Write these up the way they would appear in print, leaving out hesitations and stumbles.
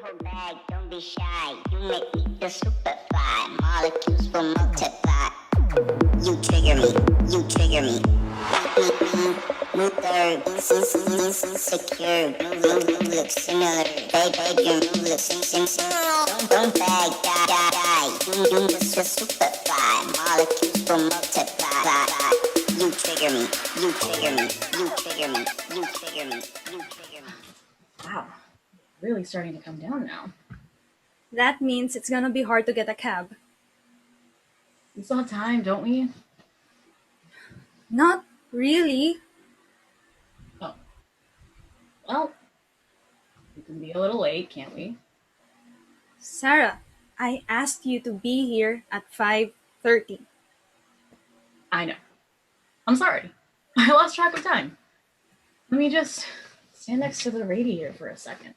hold back, don't be shy. You make me feel super fly. Molecules will multiply. You trigger me, you trigger me. Move third, secure. Move look similar. Beg your move look sim. Don't bag, die. You just feel super fly. Molecules will multiply. You trigger me, you trigger me, you trigger me, you trigger me, you trigger me. Wow, really starting to come down now. That means it's gonna be hard to get a cab. We still have time, don't we? Not really. Oh. Well, we can be a little late, can't we? Sarah, I asked you to be here at 5:30. I know. I'm sorry. I lost track of time. Let me just stand next to the radiator for a second.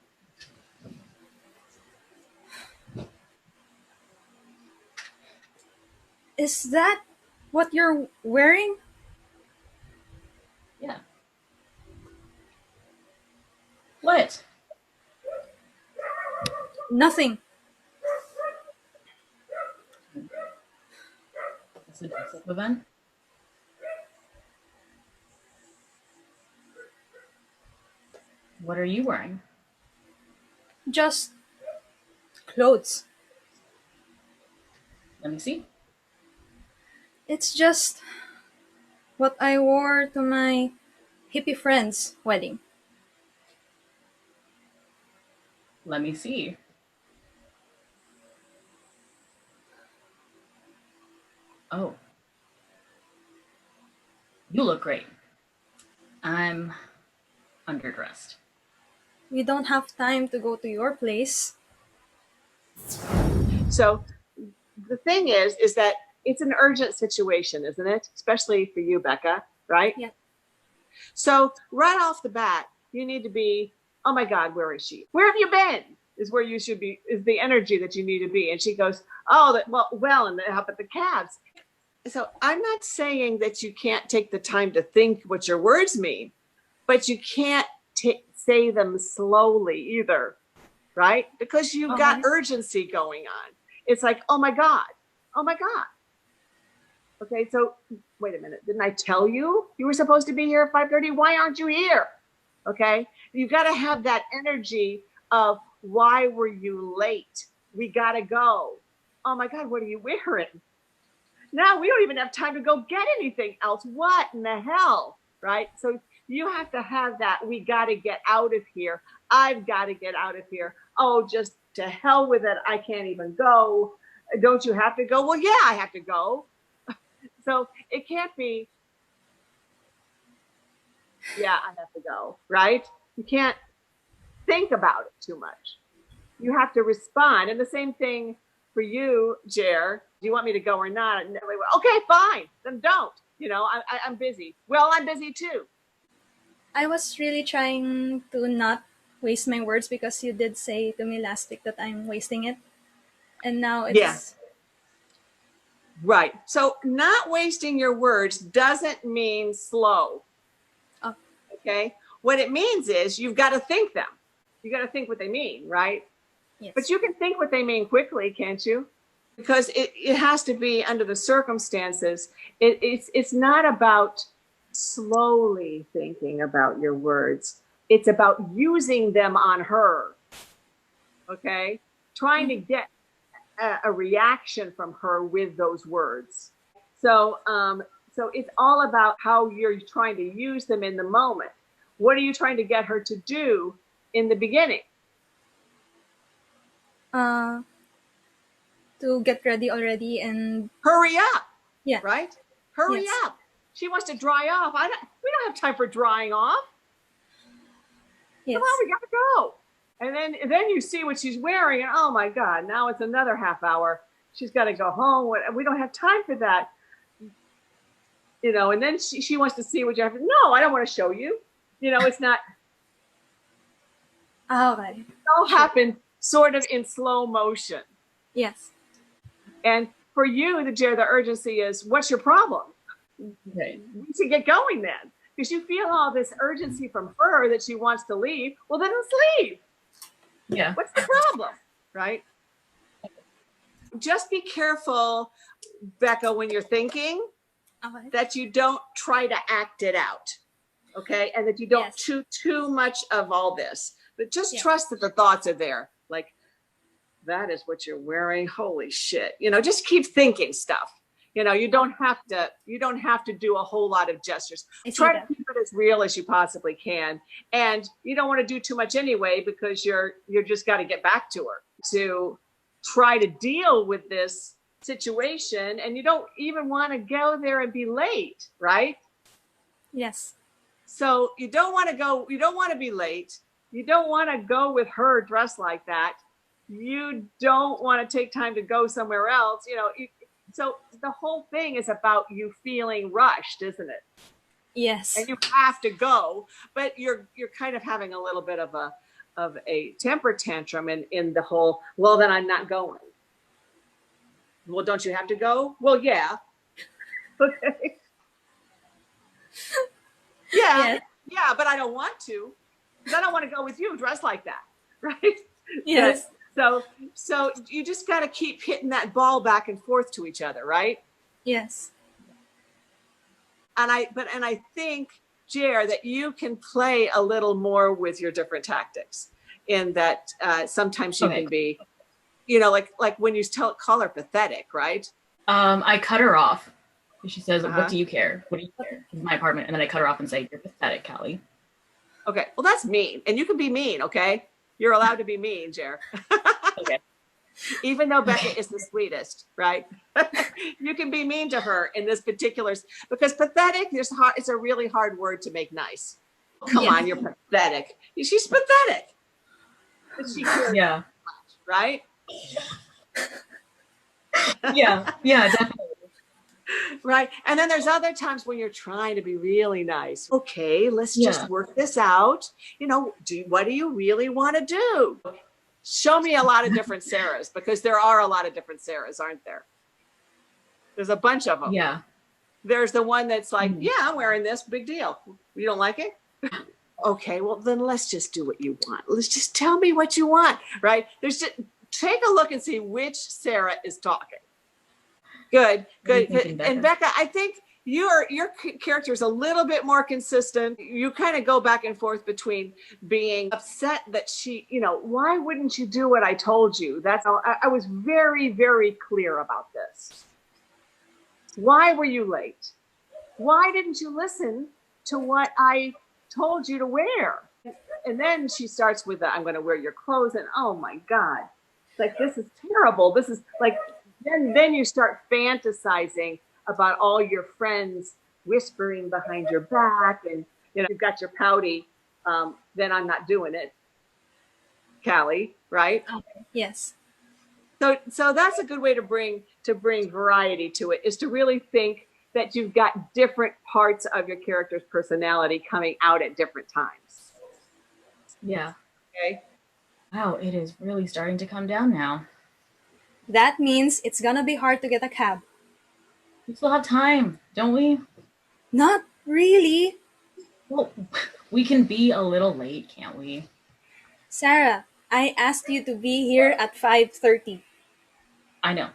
Is that what you're wearing? Yeah. What? Nothing. It's a dress-up event? What are you wearing? Just clothes. Let me see. It's just what I wore to my hippie friend's wedding. Let me see. Oh. You look great. I'm underdressed. We don't have time to go to your place. So the thing is that it's an urgent situation, isn't it? Especially for you, Becca, right? Yeah. So right off the bat, you need to be, oh my God, where is she? Where have you been? Is where you should be, is the energy that you need to be. And she goes, oh, and how about the cabs? So I'm not saying that you can't take the time to think what your words mean, but you can't say them slowly either, right? Because you've got urgency going on. It's like, oh my God, oh my God. Okay, so wait a minute. Didn't I tell you were supposed to be here at 5:30? Why aren't you here? Okay, you got to have that energy of why were you late? We got to go. Oh my God, what are you wearing? Now we don't even have time to go get anything else. What in the hell, right? So you have to have that. We got to get out of here. I've got to get out of here. Oh, just to hell with it. I can't even go. Don't you have to go? Well, yeah, I have to go. So it can't be, yeah, I have to go, right? You can't think about it too much. You have to respond. And the same thing for you, Jer. Do you want me to go or not? Okay, fine. Then don't. You know, I'm busy. Well, I'm busy too. I was really trying to not waste my words because you did say to me last week that I'm wasting it. And now it's... Yeah. Right. So not wasting your words doesn't mean slow. Oh. Okay. What it means is you've got to think them. You got to think what they mean, right? Yes. But you can think what they mean quickly, can't you? Because it has to be under the circumstances. It's not about slowly thinking about your words. It's about using them on her. Okay? Trying to get a reaction from her with those words. So it's all about how you're trying to use them in the moment. What are you trying to get her to do in the beginning? To get ready already and hurry up. Yeah. Right? Hurry up. She wants to dry off. We don't have time for drying off. Yes. Come on, we gotta go. And then you see what she's wearing, and oh my God, now it's another half hour. She's got to go home. We don't have time for that. You know, and then she wants to see what you have. No, I don't want to show you. You know, it's not. Okay. It all happened sort of in slow motion. Yes. And for you, the urgency is, what's your problem? Okay. You need to get going then. Because you feel all this urgency from her that she wants to leave. Well, then let's leave. Yeah. What's the problem? Right? Just be careful, Becca, when you're thinking, Okay. that you don't try to act it out. Okay. And that you don't Yes. chew too much of all this, but just Yeah. trust that the thoughts are there. Like, that is what you're wearing. Holy shit. Just keep thinking stuff. You don't have to do a whole lot of gestures. I see Try to that. keep it as real as you possibly can. And you don't want to do too much anyway, because you're just got to get back to her to try to deal with this situation. And you don't even want to go there and be late, right? Yes. So you don't want to be late. You don't want to go with her dressed like that. You don't want to take time to go somewhere else. So the whole thing is about you feeling rushed, isn't it? Yes. And you have to go, but you're kind of having a little bit of a temper tantrum in the whole, well, then I'm not going. Well, don't you have to go? Well, yeah. Okay. Yeah. Yes. Yeah, but I don't want to. Because I don't want to go with you dressed like that. Right? Yes. So you just got to keep hitting that ball back and forth to each other, right? Yes. And I think, Jer, that you can play a little more with your different tactics, in that sometimes you Okay. can be, like when you call her pathetic, right? I cut her off. She says, Uh-huh. "What do you care? What do you care? It's my apartment." And then I cut her off and say, "You're pathetic, Callie." Okay, well, that's mean, and you can be mean. Okay, you're allowed to be mean, Jer. Okay. Even though Becca is the sweetest, right? You can be mean to her in this particular, because pathetic, it's a really hard word to make nice. Come Yeah. on, you're pathetic. She's pathetic. But she cares, Yeah. right? Yeah. Yeah. Definitely. Right. And then there's other times when you're trying to be really nice. Okay, let's Yeah. just work this out. What do you really want to do? Show me a lot of different Sarahs, because there are a lot of different Sarahs, aren't there? There's a bunch of them. Yeah. There's the one that's like, Mhm. yeah, I'm wearing this, big deal. You don't like it? Okay, well, then let's just do what you want. Let's just tell me what you want, right? Take a look and see which Sarah is talking. Good. What are you thinking, And Becca, I think your character is a little bit more consistent. You kind of go back and forth between being upset that why wouldn't you do what I told you? That's how I was very, very clear about this. Why were you late? Why didn't you listen to what I told you to wear? And then she starts with I'm going to wear your clothes. And oh my God, like, this is terrible. This is like, then you start fantasizing about all your friends whispering behind your back, and you've got your pouty, then I'm not doing it, Callie, right? Okay. Yes. So that's a good way to bring variety to it, is to really think that you've got different parts of your character's personality coming out at different times. Yeah. Okay. Wow, it is really starting to come down now. That means it's gonna be hard to get a cab. We still have time, don't we? Not really. Well, we can be a little late, can't we? Sarah, I asked you to be here at 5:30. I know.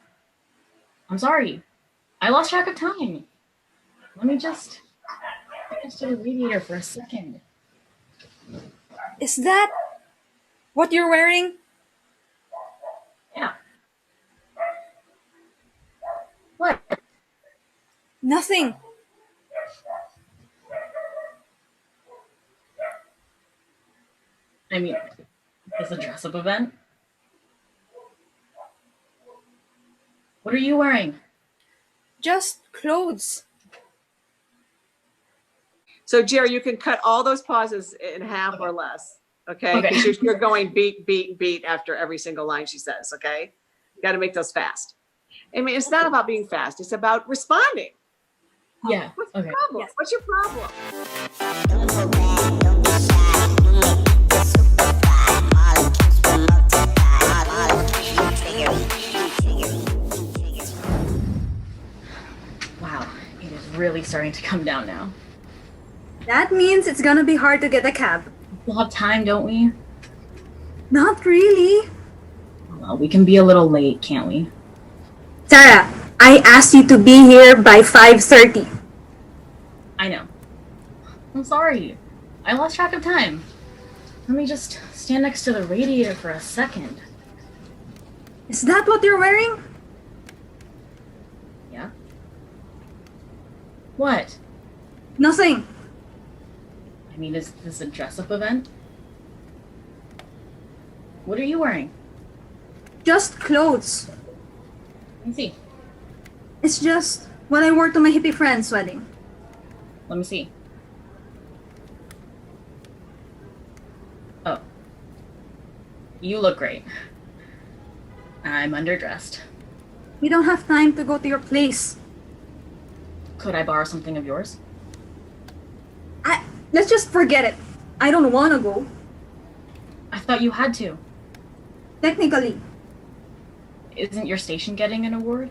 I'm sorry. I lost track of time. Let me just finish to the radiator for a second. Is that what you're wearing? Yeah. What? Nothing. I mean, is this a dress-up event? What are you wearing? Just clothes. So, Jerry, you can cut all those pauses in half or less, okay? Okay. Because you're going beat after every single line she says, okay? You got to make those fast. I mean, it's not about being fast. It's about responding. Yeah. What's your Okay. problem? Yes. What's your problem? Don't hold back, don't be shy. You make me feel super fly. Molecules will multiply. Molecules, you trigger me. Wow, it is really starting to come down now. That means it's gonna be hard to get a cab. We'll have time, don't we? Not really. Well, we can be a little late, can't we? Sarah, I asked you to be here by 5:30. I know. I'm sorry. I lost track of time. Let me just stand next to the radiator for a second. Is that what you're wearing? Yeah? What? Nothing. I mean, is this a dress-up event? What are you wearing? Just clothes. Let me see. It's just what I wore to my hippie friend's wedding. Let me see. Oh. You look great. I'm underdressed. We don't have time to go to your place. Could I borrow something of yours? Let's just forget it. I don't want to go. I thought you had to. Technically, Isn't your station getting an award?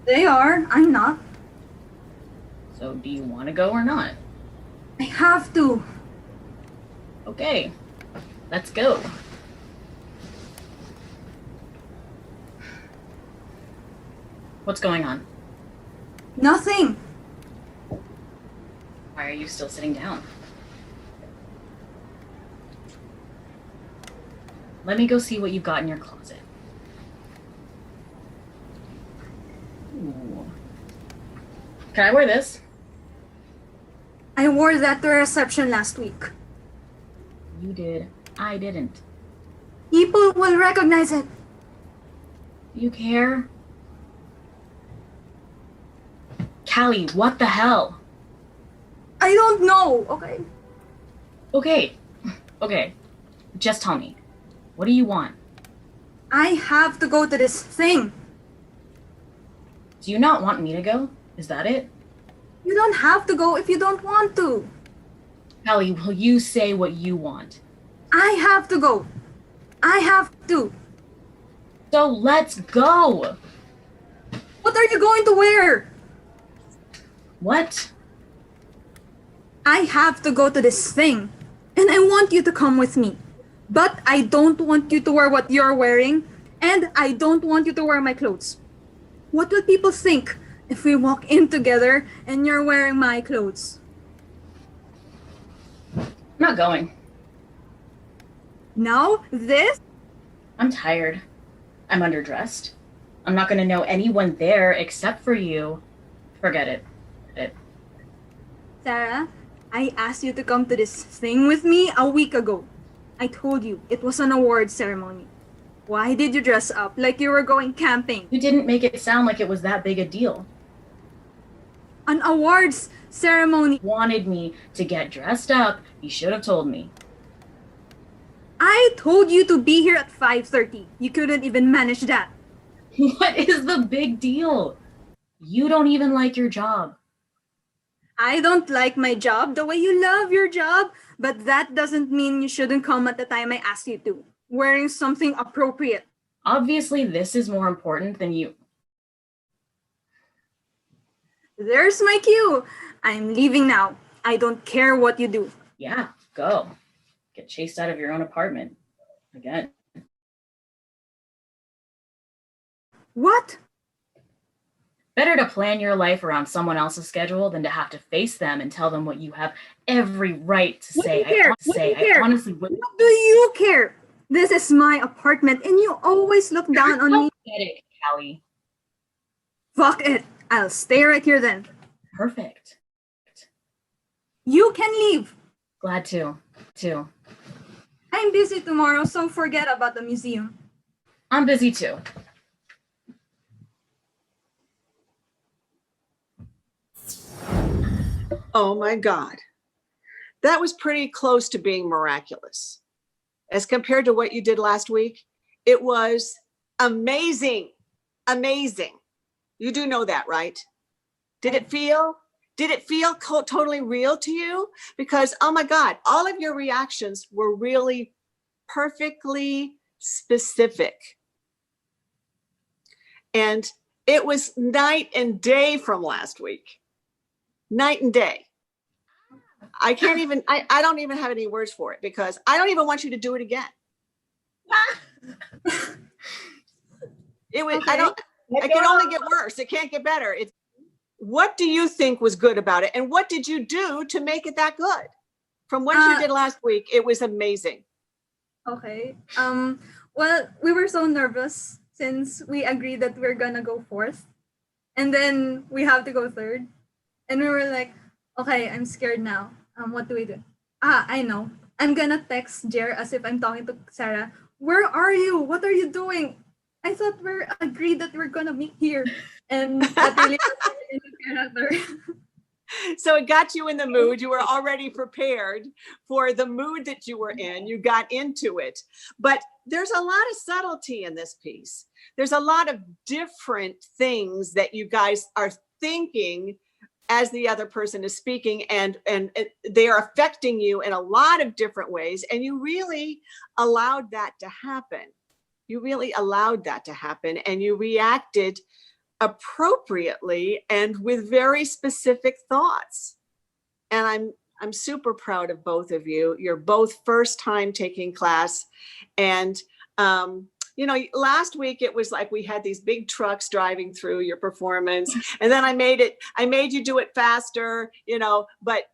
they are. I'm not. So do you want to go or not? I have to. Okay. Let's go. What's going on? Nothing. Why are you still sitting down? Let me go see what you've got in your closet. Ooh. Can I wear this? I wore that to a reception last week. You did. I didn't. People will recognize it. You care? Callie, what the hell? I don't know, okay? Okay. Okay. Just tell me. What do you want? I have to go to this thing. Do you not want me to go? Is that it? You don't have to go if you don't want to. Callie, will you say what you want? I have to go. I have to. So let's go! What are you going to wear? What? I have to go to this thing. And I want you to come with me. But I don't want you to wear what you're wearing. And I don't want you to wear my clothes. What will people think if we walk in together and you're wearing my clothes? I'm not going. Now, this? I'm tired. I'm underdressed. I'm not gonna know anyone there except for you. Forget it. Sarah, I asked you to come to this thing with me a week ago. I told you it was an award ceremony. Why did you dress up like you were going camping? You didn't make it sound like it was that big a deal. An awards ceremony. Wanted me to get dressed up, you should have told me. I told you to be here at 5:30. You couldn't even manage that. What is the big deal? You don't even like your job. I don't like my job the way you love your job, but that doesn't mean you shouldn't come at the time I asked you to, wearing something appropriate. Obviously, this is more important than you. There's my cue. I'm leaving now. I don't care what you do. Yeah, go. Get chased out of your own apartment. Again. What? Better to plan your life around someone else's schedule than to have to face them and tell them what you have every right to What do say. you care? I What do you care? honestly wouldn't. What do you care? This is my apartment and you always look down on me. Pathetic, Callie. Fuck it. I'll stay right here then. Perfect. You can leave. Glad to. I'm busy tomorrow, so forget about the museum. I'm busy too. Oh my God. That was pretty close to being miraculous. As compared to what you did last week, it was amazing. Amazing. You do know that, right? Did it feel totally real to you? Because, oh my God, all of your reactions were really perfectly specific. And it was night and day from last week. Night and day. I don't even have any words for it because I don't even want you to do it again. It was, Okay. it can only get worse. It can't get better. What do you think was good about it? And what did you do to make it that good? From what you did last week, it was amazing. Okay. Well, we were so nervous since we agreed that we're gonna go fourth. And then we have to go third. And we were like, okay, I'm scared now. What do we do? I know. I'm gonna text Jer as if I'm talking to Sarah. Where are you? What are you doing? I thought we're agreed that we're gonna meet here. And that really was into character. So it got you in the mood. You were already prepared for the mood that you were in. You got into it. But there's a lot of subtlety in this piece. There's a lot of different things that you guys are thinking as the other person is speaking, and they are affecting you in a lot of different ways. And you really allowed that to happen. You really allowed that to happen, and you reacted appropriately and with very specific thoughts. And I'm super proud of both of you. You're both first time taking class. And you know, last week it was like we had these big trucks driving through your performance, and then I made you do it faster, you know, but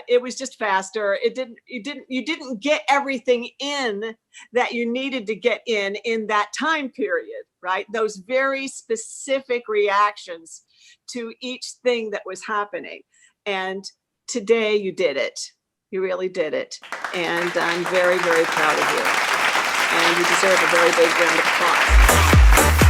it was just faster. You didn't get everything in that you needed to get in that time period, right? Those very specific reactions to each thing that was happening. And today you did it. You really did it. And I'm very, very proud of you. And you deserve a very big round of applause.